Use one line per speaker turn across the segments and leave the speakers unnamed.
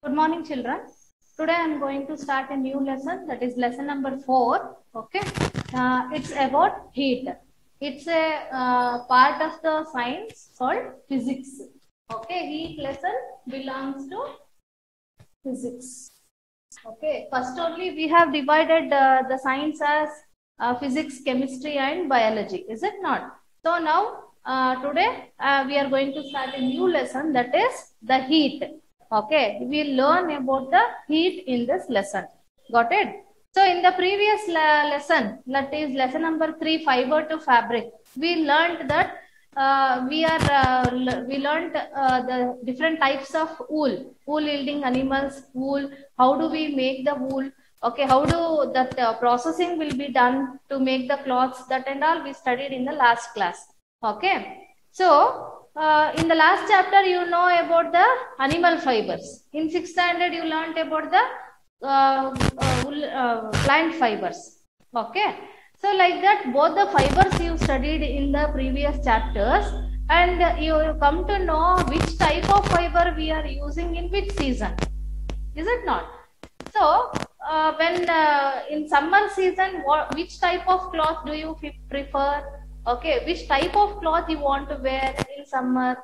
Good morning, children. Today I am going to start a new lesson, that is lesson number 4. Okay, it's about heat. It's a part of the science called physics. Okay, heat lesson belongs to physics. Okay, first only we have divided the science as physics, chemistry, and biology. Is it not? So now today we are going to start a new lesson, that is the heat. Okay, we will learn about the heat in this lesson. Got it? So in the previous lesson, that is lesson number 3, fiber to fabric, we learned that we learned the different types of wool yielding animals, wool, how do we make the wool, okay, how do that processing will be done to make the cloths, that and all we studied in the last class. Okay, so in the last chapter you know about the animal fibers. In 6th standard you learned about the plant fibers. Okay, so like that both the fibers you studied in the previous chapters, and you come to know which type of fiber we are using in which season. Is it not? So when in summer season, which type of cloth do you prefer? Okay, which type of cloth you want to wear in summer?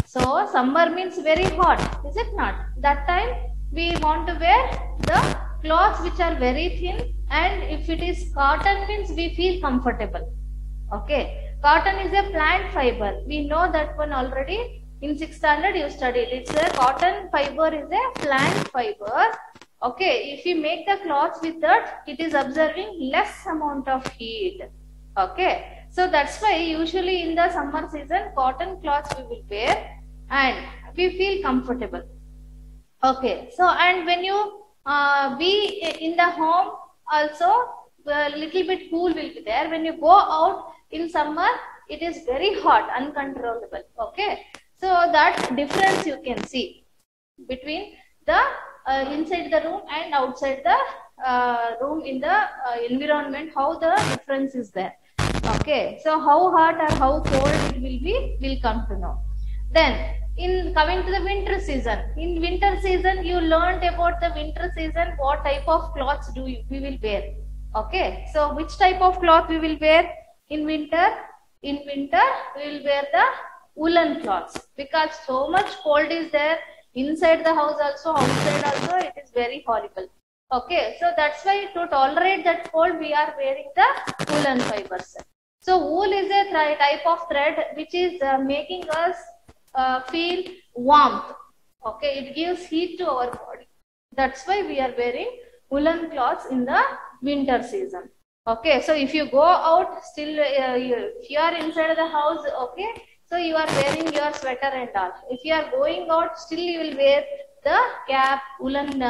So summer means very hot, is it not? That time we want to wear the cloths which are very thin, and if it is cotton means we feel comfortable. Okay, cotton is a plant fiber. We know that one already. In 6th standard you studied. It's a cotton fiber is a plant fiber. Okay, if you make the cloths with that, it is observing less amount of heat. Okay, so that's why usually in the summer season cotton cloths we will wear and we feel comfortable. Okay, so and when you be in the home also, a little bit cool will be there. When you go out in summer, it is very hot, uncontrollable. Okay, so that difference you can see between the inside the room and outside the room in the environment, how the difference is there. Okay, so how hot or how cold it will be, we'll come to know. Then in coming to the winter season, in winter season you learned about the winter season, what type of clothes we will wear. Okay, so which type of cloth we will wear in winter? In winter we will wear the woolen cloths, because so much cold is there inside the house also, outside also, it is very horrible. Okay, so that's why to tolerate that cold we are wearing the woolen fibers. So wool is a type of thread which is making us feel warmth. Okay, it gives heat to our body. That's why we are wearing woolen cloths in the winter season. Okay, so if you go out, still if you are inside the house, okay, so you are wearing your sweater and all. If you are going out, still you will wear the cap, woolen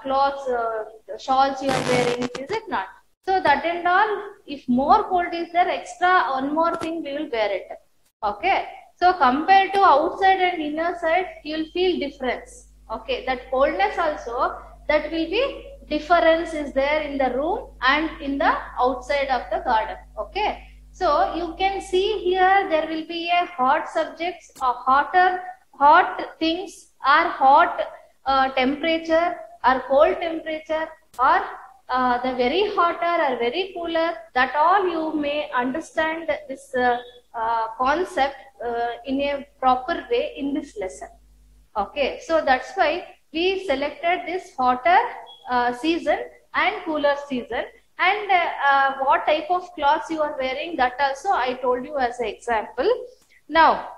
cloths, shawls you are wearing, is it not? So that and all, if more cold is there, extra one more thing we will wear it. Okay, so compared to outside and inner side, you will feel difference. Okay, that coldness also, that will be difference is there in the room and in the outside of the garden. Okay, so you can see here there will be a hot subjects, or hot things, or hot temperature, or cold temperature, or the very hotter or very cooler. That all you may understand this concept in a proper way in this lesson. Okay, so that's why we selected this hotter season and cooler season, and what type of clothes you are wearing, that also I told you as an example. Now,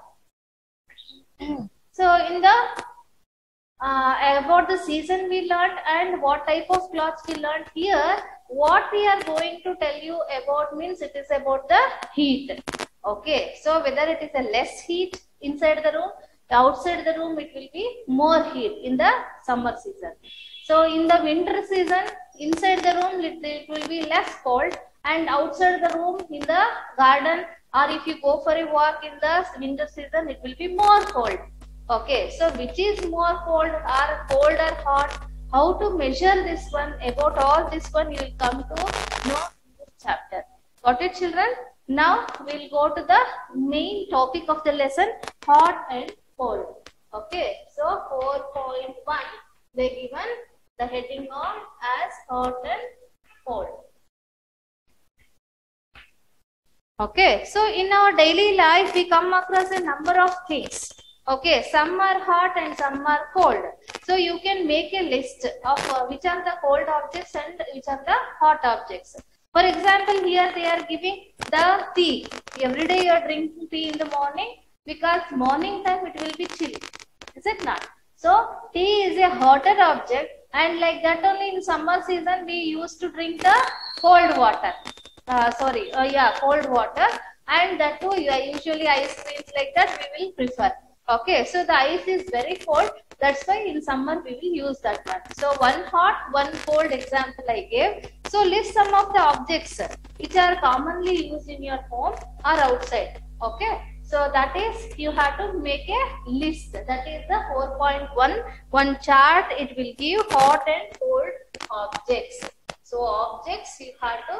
so in the about the season we learned and what type of clothes we learned. Here what we are going to tell you about means it is about the heat. Okay, so whether it is a less heat inside the room, outside the room it will be more heat in the summer season. So in the winter season, inside the room it will be less cold, and outside the room in the garden, or if you go for a walk in the winter season, it will be more cold. Okay, so which is more cold or hot? How to measure this one? About all this one you will come to know in this chapter. Got it, children? Now we will go to the main topic of the lesson, hot and cold. Okay, so 4.1, They given the heading on as hot and cold. Okay, so in our daily life we come across a number of things. Okay, some are hot and some are cold. So you can make a list of which are the cold objects and which are the hot objects. For example, here they are giving the tea. Every day you are drinking tea in the morning because morning time it will be chilly. Is it not? So tea is a hotter object, and like that only in summer season we used to drink the cold water. Cold water, and that too usually ice creams like that we will prefer. Okay, so the ice is very cold, that's why in summer we will use that one. So one hot, one cold example I gave. So list some of the objects which are commonly used in your home or outside. Okay, so that is you have to make a list. That is the 4.1 one chart. It will give hot and cold objects. So objects you have to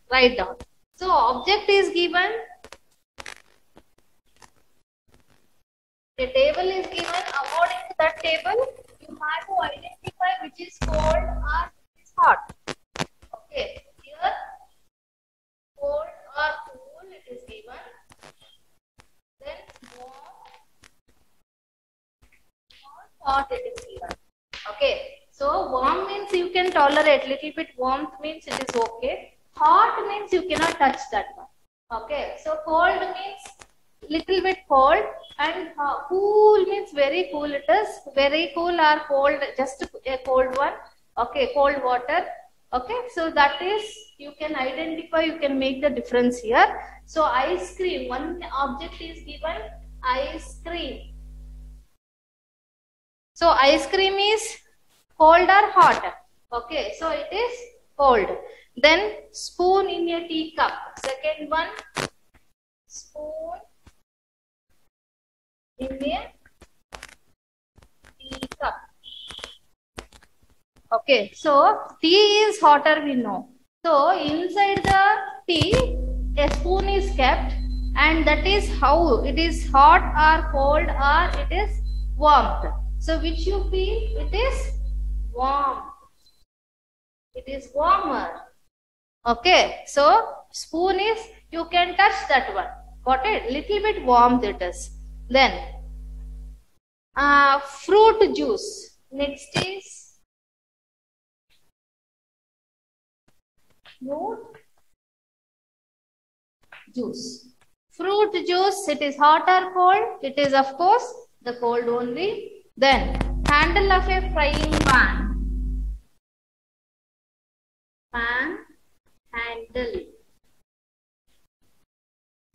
write down. So object is given, a table is given. According to that table, you have to identify which is cold or which is hot. Okay, here cold or cool it is given. Then warm or hot it is given. Okay, so warm means you can tolerate, little bit warmth means it is okay. Hot means you cannot touch that one. Okay, so cold means little bit cold, and cool means very cool. It is very cool or cold, just a cold one. Okay, cold water. Okay, so that is you can identify, you can make the difference here. So ice cream, one object is given, ice cream. So ice cream is cold or hot. Okay, so it is cold. Then spoon in a teacup. Second one, spoon in a teacup. Okay, so tea is hotter, we know. So inside the tea, a spoon is kept, and that is how it is hot or cold or it is warmth. So which you feel? It is warm. It is warmer. Okay, so spoon is, you can touch that one. Got it? Little bit warmth it is. Then fruit juice. Next is fruit juice. Fruit juice, it is hot or cold? It is of course the cold only. Then handle of a frying pan. Pan handle.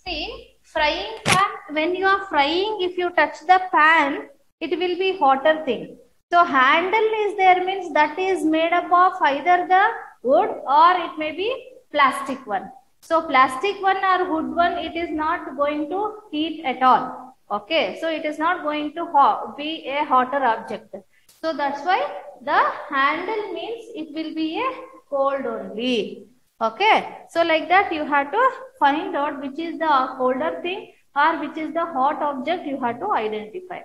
See, frying pan, when you are frying, if you touch the pan, it will be hotter thing. So handle is there means that is made up of either the wood or it may be plastic one. So plastic one or wood one, it is not going to heat at all. Okay, so it is not going to be a hotter object. So that's why the handle means it will be a cold only. Okay, so like that you have to find out which is the colder thing or which is the hot object you have to identify.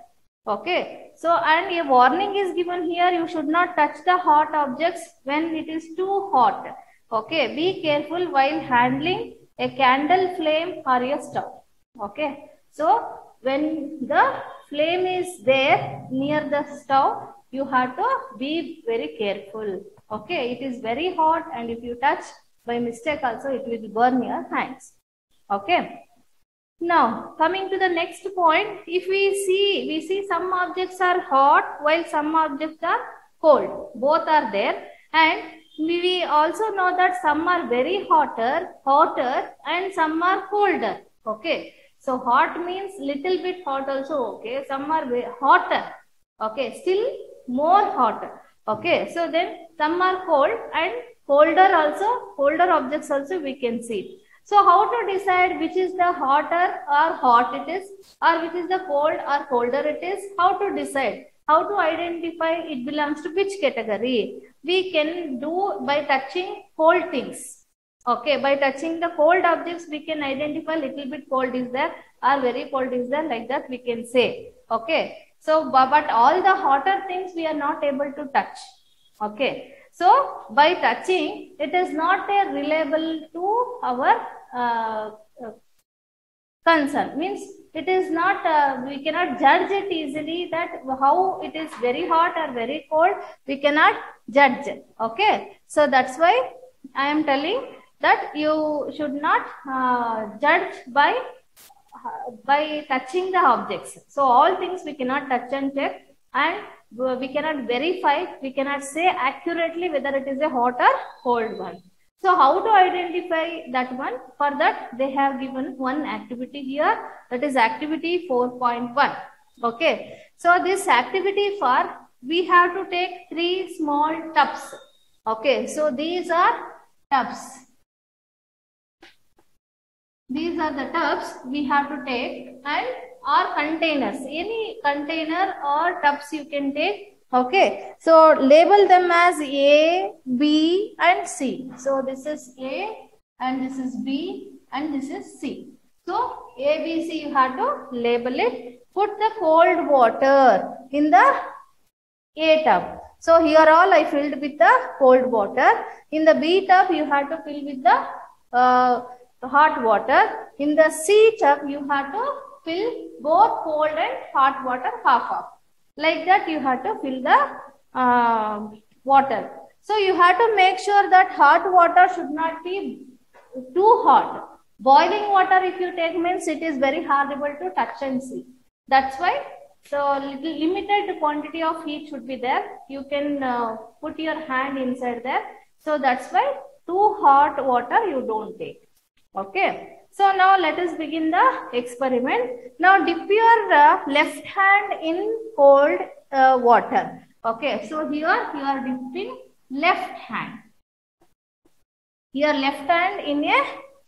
Okay, so and a warning is given here, you should not touch the hot objects when it is too hot. Okay, be careful while handling a candle flame or a stove. Okay, so when the flame is there near the stove, you have to be very careful. Okay, it is very hot, and if you touch by mistake also, it will burn your hands. Okay. Now, coming to the next point, if we see some objects are hot while some objects are cold. Both are there, and we also know that some are very hotter, and some are colder. Okay. So hot means little bit hot also. Okay. Some are hotter. Okay. Still more hotter. Okay. So then some are cold and colder also. Colder objects also we can see. So how to decide which is the hotter or hot it is, or which is the cold or colder it is? How to decide? How to identify it belongs to which category? We can do by touching cold things. Okay, by touching the cold objects, we can identify little bit cold is there or very cold is there, like that we can say. Okay, So, but all the hotter things we are not able to touch. Okay. So, by touching, it is not a reliable to our concern. Means it is not, we cannot judge it easily that how it is very hot or very cold. We cannot judge it. Okay. So, that's why I am telling that you should not judge by touching the objects. So all things we cannot touch and check, and we cannot verify, we cannot say accurately whether it is a hot or cold one. So how to identify that one? For that they have given one activity here, that is activity 4.1. Okay. So this activity for, we have to take 3 small tubs. Okay. So these are tubs. These are the tubs we have to take, and or containers, any container or tubs you can take. Okay, so label them as A, B and C. So this is A and this is B and this is C. So A, B, C you have to label it. Put the cold water in the A tub. So here all I filled with the cold water. In the B tub you have to fill with the hot water. In the C tub you have to fill both cold and hot water half. Like that you have to fill the water. So you have to make sure that hot water should not be too hot. Boiling water if you take means it is very horrible to touch and see. That's why so limited quantity of heat should be there. You can put your hand inside there. So that's why too hot water you don't take. Okay. So now let us begin the experiment. Now dip your left hand in cold water. Okay. So here you are dipping left hand. Your left hand in a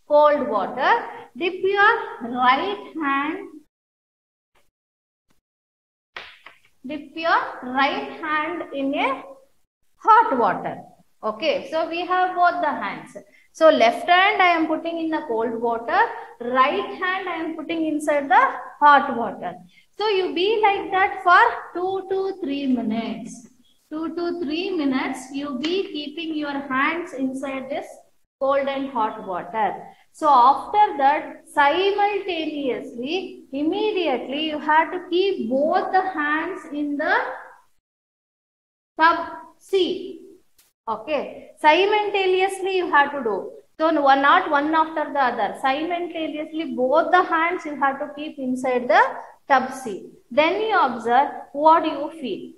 cold water. Dip your right hand. Dip your right hand in a hot water. Okay. So we have both the hands. So left hand I am putting in the cold water, right hand I am putting inside the hot water. So you be like that for 2 to 3 minutes. 2 to 3 minutes you be keeping your hands inside this cold and hot water. So after that simultaneously, immediately you have to keep both the hands in the tub C. Okay, simultaneously you have to do. So not one after the other. Simultaneously both the hands you have to keep inside the tub C. Then you observe what you feel.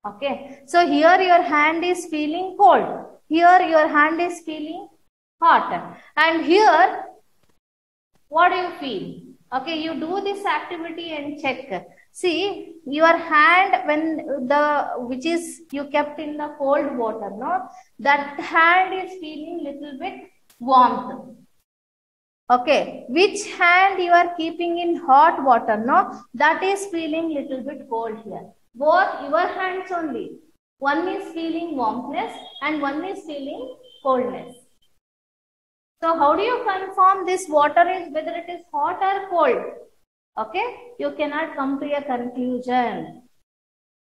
Okay, so here your hand is feeling cold. Here your hand is feeling hot. And here what do you feel? Okay, you do this activity and check. See, your hand when which is you kept in the cold water, no? That hand is feeling little bit warmth. Okay, which hand you are keeping in hot water, no? That is feeling little bit cold here. Both your hands only. One is feeling warmness and one is feeling coldness. So how do you confirm this water is whether it is hot or cold? Okay, you cannot come to a conclusion.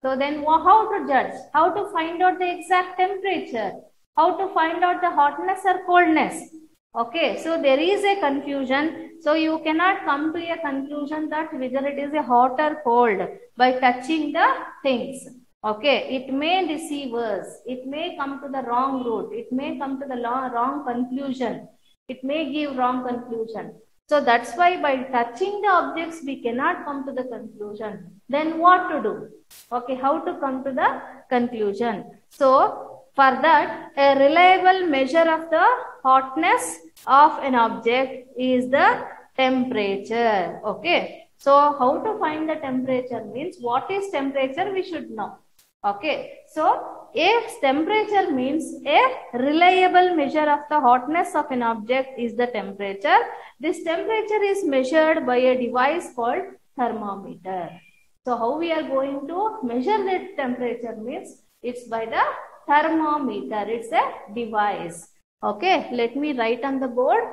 So then how to judge? How to find out the exact temperature? How to find out the hotness or coldness? Okay, so there is a confusion. So you cannot come to a conclusion that whether it is a hot or cold by touching the things. Okay, it may deceive us. It may come to the wrong route. It may come to the wrong conclusion. It may give wrong conclusion. So that's why by touching the objects, we cannot come to the conclusion. Then what to do? Okay, how to come to the conclusion? So for that, a reliable measure of the hotness of an object is the temperature. Okay, so how to find the temperature means what is temperature we should know. Okay, so a temperature means a reliable measure of the hotness of an object is the temperature. This temperature is measured by a device called thermometer. So how we are going to measure the temperature means it's by the thermometer. It's a device. Okay, let me write on the board.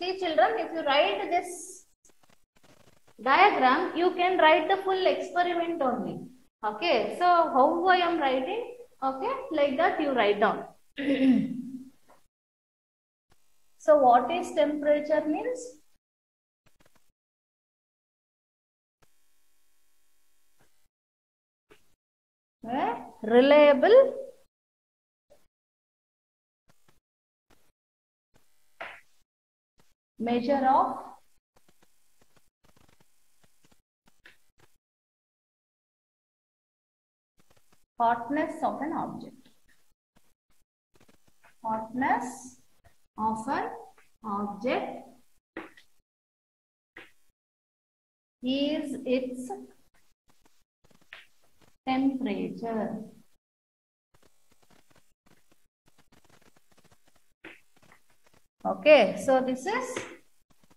See children, if you write this diagram, you can write the full experiment only. Okay, so how I am writing? Okay, like that you write down. So what is temperature means? Reliable measure of hotness of an object. Hotness of an object is its temperature. Okay, so this is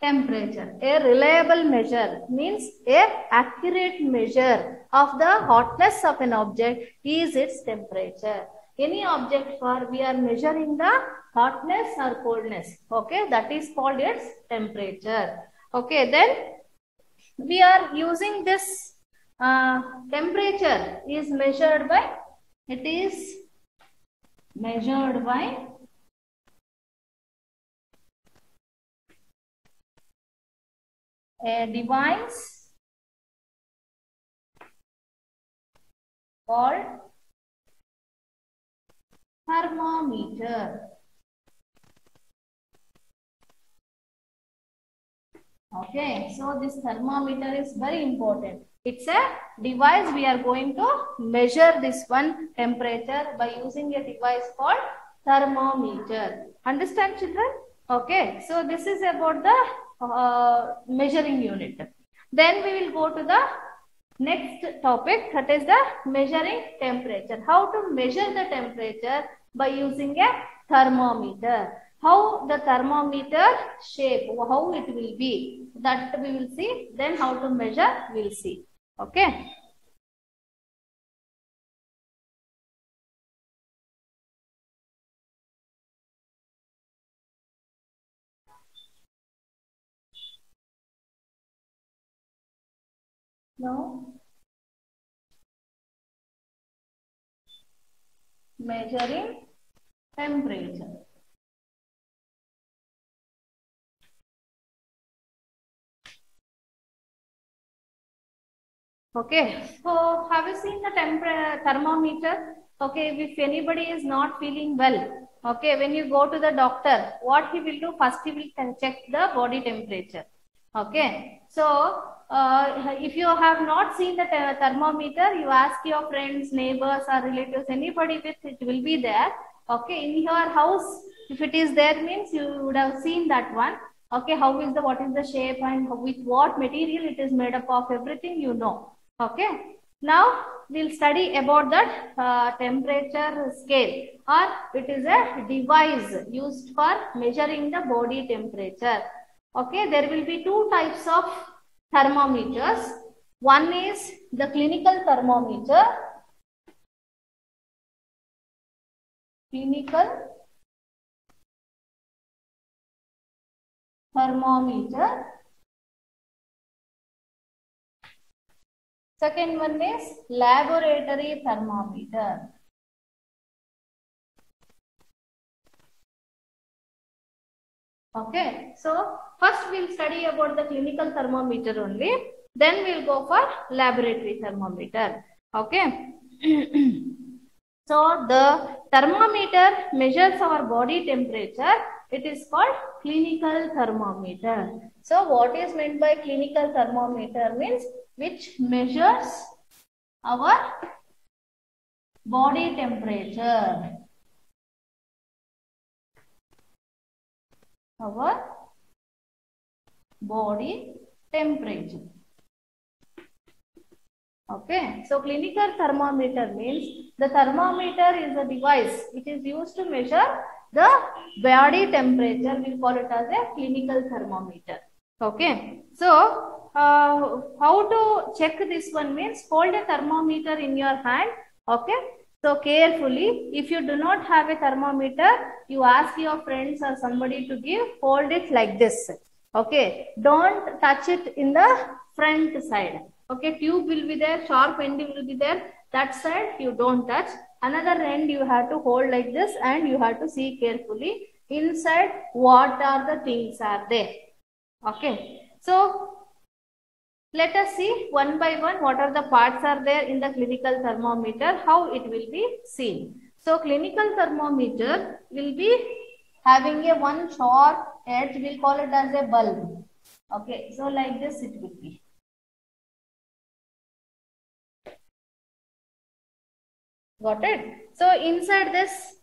temperature. A reliable measure means a accurate measure of the hotness of an object is its temperature. Any object for we are measuring the hotness or coldness. Okay, that is called its temperature. Okay, then we are using this temperature is measured by, it is measured by a device called thermometer. Okay, so this thermometer is very important. It's a device we are going to measure this one temperature by using a device called thermometer. Understand children? Okay, so this is about the measuring unit. Then we will go to the next topic, that is the measuring temperature. How to measure the temperature by using a thermometer. How the thermometer shape, how it will be, that we will see. Then how to measure, we will see. Okay. Now, measuring temperature. Okay, so have you seen the thermometer? Okay, if anybody is not feeling well, okay, when you go to the doctor, what he will do? First, he will check the body temperature. Okay, so if you have not seen the thermometer, you ask your friends, neighbors, or relatives, anybody with it will be there. Okay, in your house, if it is there, means you would have seen that one. Okay, how is the, what is the shape and with what material it is made up of, everything you know. Okay, now we'll study about that temperature scale, or it is a device used for measuring the body temperature. Okay, there will be two types of thermometers. One is the clinical thermometer. Clinical thermometer. Second one is laboratory thermometer. Okay, so first we'll study about the clinical thermometer only, then we'll go for laboratory thermometer. Okay. So the thermometer measures our body temperature. It is called clinical thermometer. So what is meant by clinical thermometer means which measures our body temperature. Our body temperature. Okay, so clinical thermometer means the thermometer is a device which is used to measure the body temperature. We call it as a clinical thermometer. Okay, so how to check this one means hold a thermometer in your hand. Okay, So carefully, if you do not have a thermometer, you ask your friends or somebody to give, hold it like this. Okay, don't touch it in the front side. Okay, tube will be there, sharp end will be there. That side you don't touch. Another end you have to hold like this, and you have to see carefully inside what are the things are there. Okay, so let us see one by one what are the parts are there in the clinical thermometer, how it will be seen. So clinical thermometer will be having a one sharp edge, we'll call it as a bulb. Okay, so like this it will be. Got it? So inside this,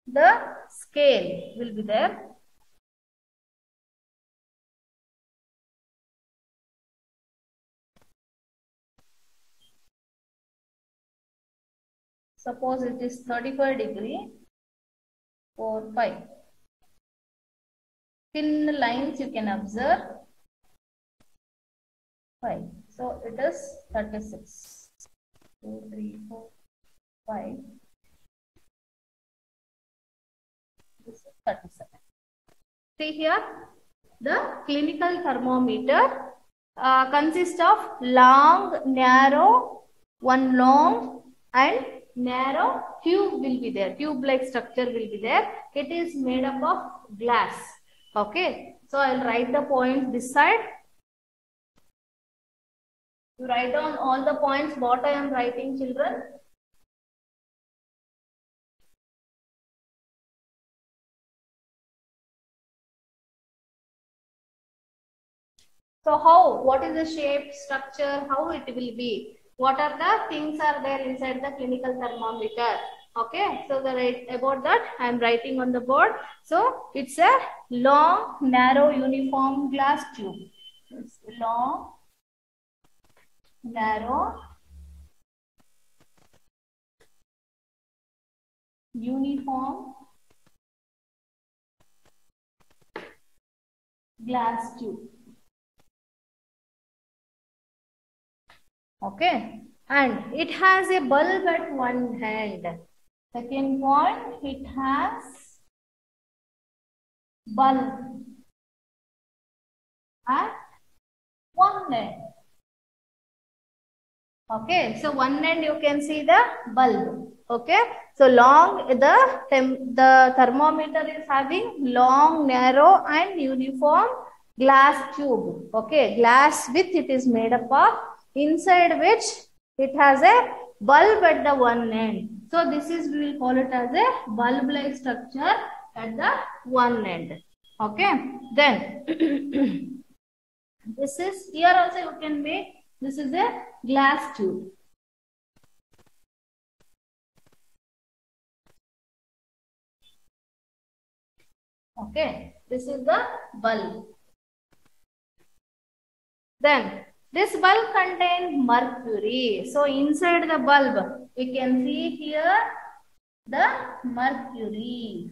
the scale will be there. Suppose it is 35 degree, 4, 5. Thin lines you can observe. 5. So it is 36. 2, 3, 4, 5. This is 37. See here, the clinical thermometer consists of long, narrow, one long and narrow tube will be there. Tube-like structure will be there. It is made up of glass. Okay. So I'll write the points this side. You write down all the points what I am writing, children. So how, what is the shape, structure, how it will be? What are the things are there inside the clinical thermometer? Okay, so about that I am writing on the board. So it's a long, narrow, uniform glass tube. It's long, narrow, uniform glass tube. Okay, and it has a bulb at one hand. Second point, it has bulb at one end. Okay, so one end you can see the bulb. Okay, so long, the thermometer is having long, narrow and uniform glass tube. Okay, glass with it is made up of, inside which it has a bulb at the one end. So this is, we will call it as a bulb-like structure at the one end. Okay, then this is, here also you can make, this is a glass tube. Okay, this is the bulb. Then this bulb contains mercury. So inside the bulb, you can see here the mercury.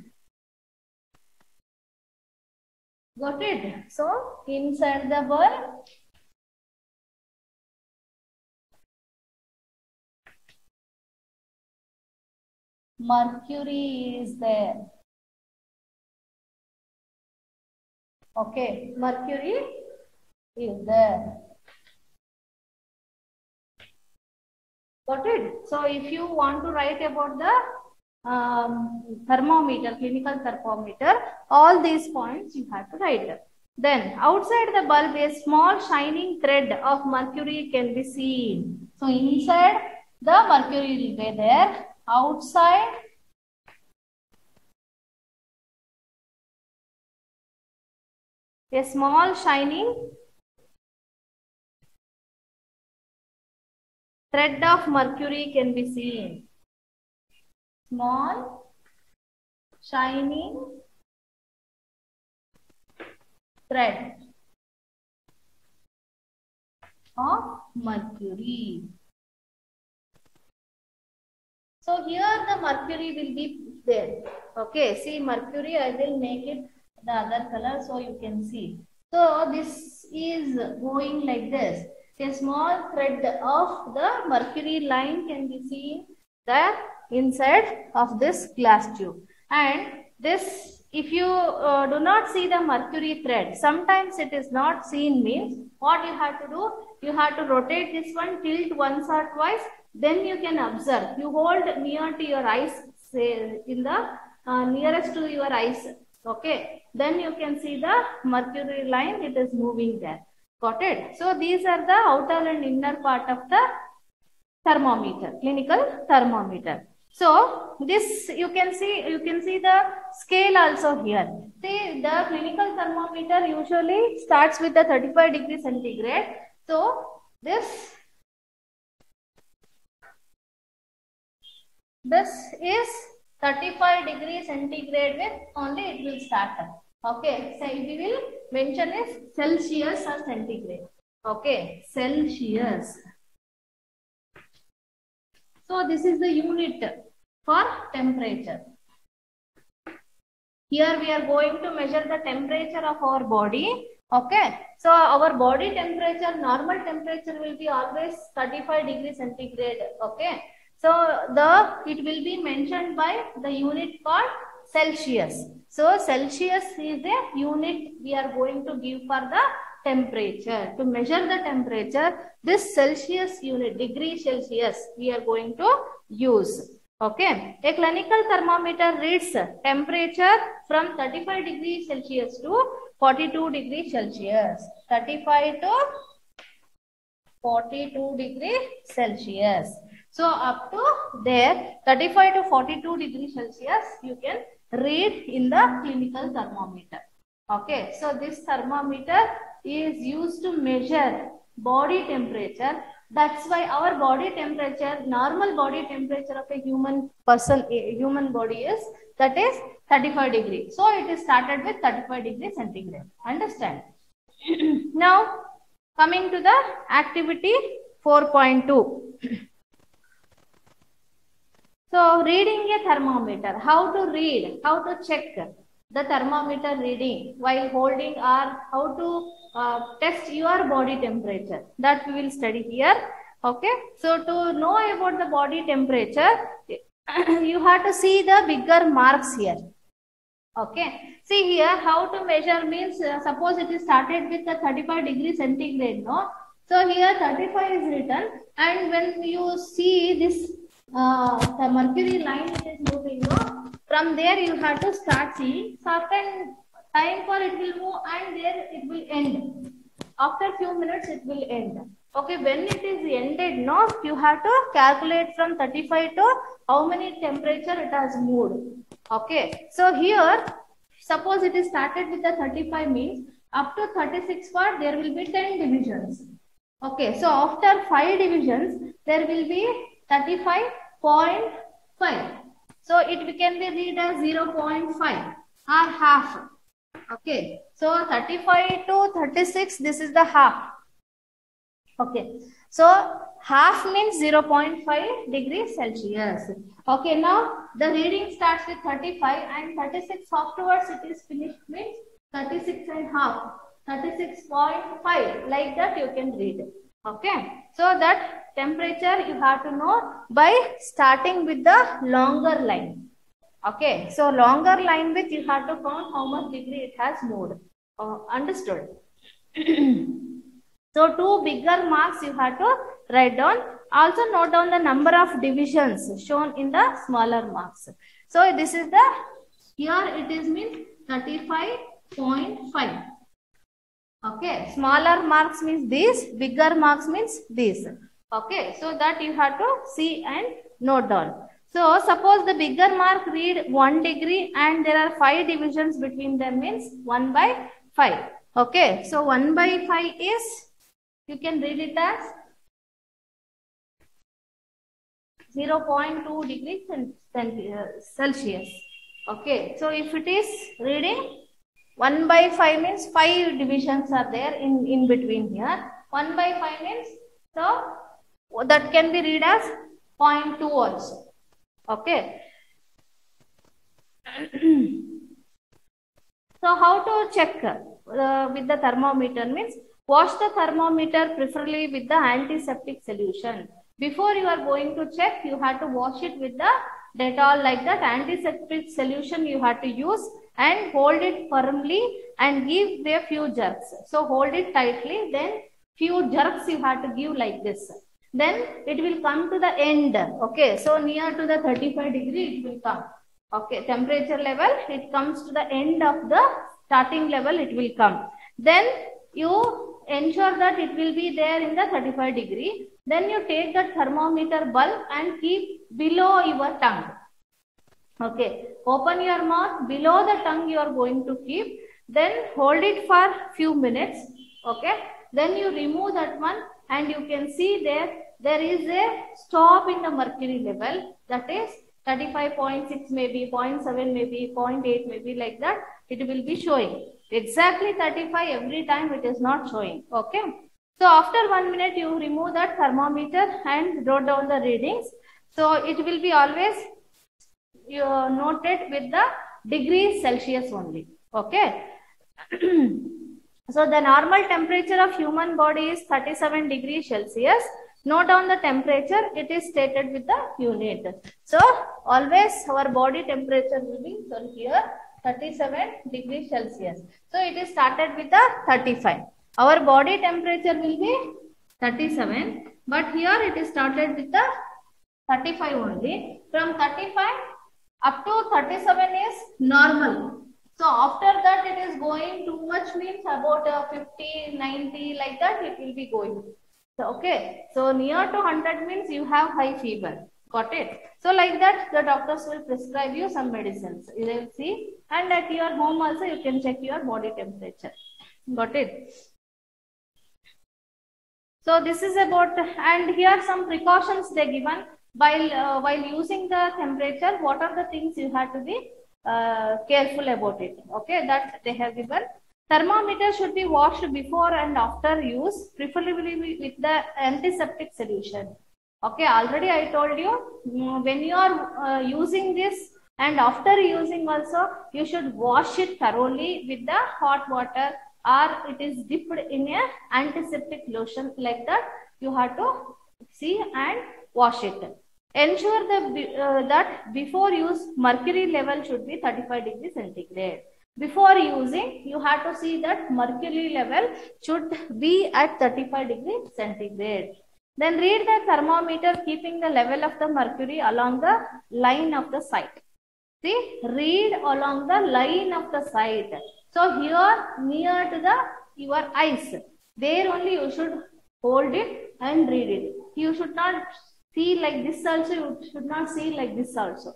Got it? So inside the bulb, mercury is there. Okay, mercury is there. Got it? So if you want to write about the thermometer, clinical thermometer, all these points you have to write. Then outside the bulb, a small shining thread of mercury can be seen. So inside the mercury will be there. Outside a small shining thread of mercury can be seen. Small shining thread of mercury. So here the mercury will be there. Okay, see mercury, I will make it the other color so you can see. So this is going like this. A small thread of the mercury line can be seen there inside of this glass tube. And this, if you do not see the mercury thread, sometimes it is not seen, means what you have to do, you have to rotate this one, tilt once or twice, then you can observe. You hold near to your eyes, say in the nearest to your eyes, okay, then you can see the mercury line, it is moving there. Got it? So these are the outer and inner part of the thermometer, clinical thermometer. So this you can see the scale also here. See, the clinical thermometer usually starts with the 35 degrees centigrade. So this is 35 degrees centigrade with only it will start. Okay, so we will mention is Celsius or centigrade. Okay, Celsius. So this is the unit for temperature. Here we are going to measure the temperature of our body. Okay, so our body temperature, normal temperature will be always 35 degrees centigrade. Okay, so it will be mentioned by the unit called Celsius. So Celsius is a unit we are going to give for the temperature. To measure the temperature, this Celsius unit, degree Celsius, we are going to use. Okay, a clinical thermometer reads temperature from 35 degrees Celsius to 42 degrees Celsius. 35 to 42 degrees Celsius. So up to there, 35 to 42 degrees Celsius, you can read in the clinical thermometer. Okay, so this thermometer is used to measure body temperature. That's why our body temperature, normal body temperature of a human body is, that is 35 degrees. So it is started with 35 degrees centigrade. Understand? Now coming to the activity 4.2. So reading a thermometer, how to read, how to check the thermometer reading while holding, or how to test your body temperature, that we will study here. Okay, so to know about the body temperature, you have to see the bigger marks here. Okay, see here how to measure means, suppose it is started with the 35 degrees centigrade, no? So here 35 is written, and when you see this the mercury line, it is moving, no? From there you have to start seeing. Certain time for it will move, and there it will end. After few minutes it will end. Okay, when it is ended, no, you have to calculate from 35 to how many temperature it has moved. Okay, so here suppose it is started with the 35, means up to 36 part there will be 10 divisions. Okay, so after 5 divisions there will be 35.5. So it can be read as 0.5 or half. Okay, so 35 to 36, this is the half. Okay, so half means 0.5 degrees Celsius. Okay, now the reading starts with 35 and 36 afterwards it is finished, means 36 and half, 36.5, like that you can read. Okay, so that temperature you have to know by starting with the longer line. Okay, so longer line with you have to count how much degree it has moved. Understood? So 2 bigger marks you have to write down. Also note down the number of divisions shown in the smaller marks. So this is the, here it is means 35.5. Okay, smaller marks means this, bigger marks means this. Okay, so that you have to see and note down. So suppose the bigger mark read 1 degree and there are 5 divisions between them, means 1 by 5. Okay, so 1 by 5 is, you can read it as 0.2 degrees Celsius. Okay, so if it is reading 1 by 5 means 5 divisions are there in between here. 1 by 5 means, so that can be read as 0.2 also. Okay. So how to check with the thermometer means, wash the thermometer preferably with the antiseptic solution. Before you are going to check, you have to wash it with the Dettol, like that antiseptic solution you have to use, and hold it firmly and give a few jerks. So hold it tightly, then few jerks you have to give like this. Then it will come to the end. Okay, so near to the 35 degree it will come. Okay, temperature level, it comes to the end of the starting level, it will come. Then you ensure that it will be there in the 35 degree. Then you take the thermometer bulb and keep below your tongue. Okay, open your mouth, below the tongue you are going to keep. Then hold it for few minutes. Okay, then you remove that one, and you can see there is a stop in the mercury level, that is 35.6 maybe, 0.7 maybe, 0.8 maybe, like that it will be showing. Exactly 35 every time it is not showing. Okay, so after 1 minute you remove that thermometer and wrote down the readings. So it will be always you noted with the degrees Celsius only. Okay. So the normal temperature of human body is 37 degrees Celsius. Note down the temperature, it is stated with the unit. So always our body temperature will be, so here 37 degrees Celsius. So it is started with the 35. Our body temperature will be 37, but here it is started with the 35 only. From 35 up to 37 is normal. So after that it is going too much, means about 50, 90, like that it will be going. So, okay. So near to 100 means you have high fever. Got it? So like that the doctors will prescribe you some medicines. You will see, and at your home also you can check your body temperature. Got it? So this is about, and here some precautions they given while using the temperature. What are the things you have to be careful about it? Okay, that they have given. Thermometer should be washed before and after use, preferably with the antiseptic solution. Okay, already I told you, when you are using this and after using also, you should wash it thoroughly with the hot water, or it is dipped in a antiseptic lotion, like that you have to see and wash it. Ensure that before use mercury level should be 35 degrees centigrade. Before using, you have to see that mercury level should be at 35 degrees centigrade. Then read the thermometer keeping the level of the mercury along the line of the sight. See, read along the line of the sight. So here near to your eyes, there only you should hold it and read it. You should not see like this also, you should not see like this also.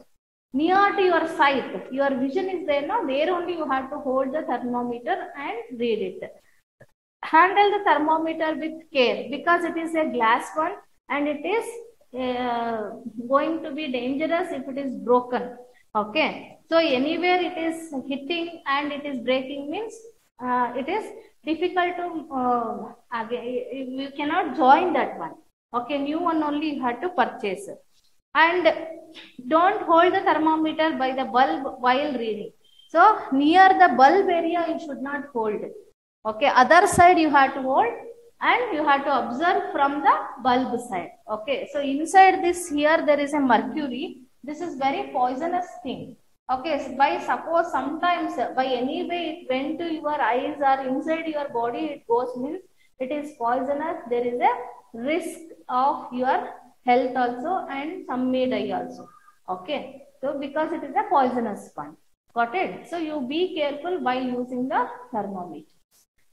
Near to your sight, your vision is there, no? There only you have to hold the thermometer and read it. Handle the thermometer with care, because it is a glass one and it is going to be dangerous if it is broken. Okay, so anywhere it is hitting and it is breaking means it is difficult to again, you cannot join that one. Okay, new one only you have to purchase. And don't hold the thermometer by the bulb while reading. So near the bulb area you should not hold. Okay, other side you have to hold and you have to observe from the bulb side. Okay, so inside this here there is a mercury. This is very poisonous thing. Okay, so by suppose sometimes by any way it went to your eyes or inside your body it goes, means it is poisonous. There is a risk of your health also, and some may die also. Okay, so because it is a poisonous one. Got it? So you be careful while using the thermometer.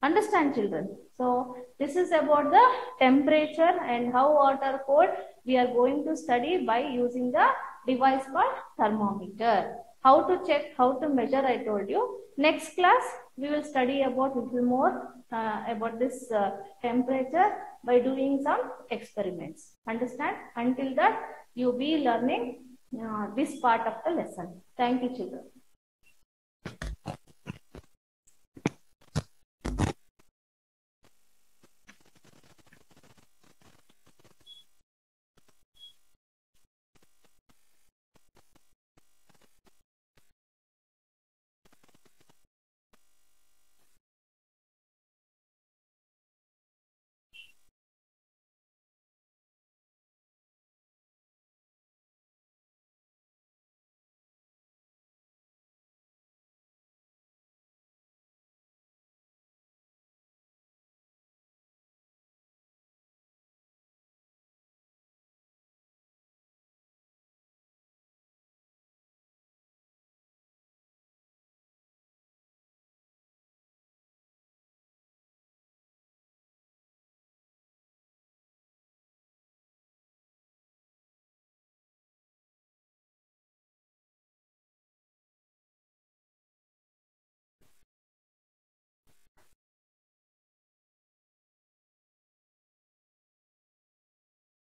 Understand, children? So this is about the temperature and how hot or cold we are going to study by using the device called thermometer. How to check, how to measure, I told you. Next class we will study about little more about this temperature by doing some experiments. Understand? Until that you be learning this part of the lesson. Thank you, children.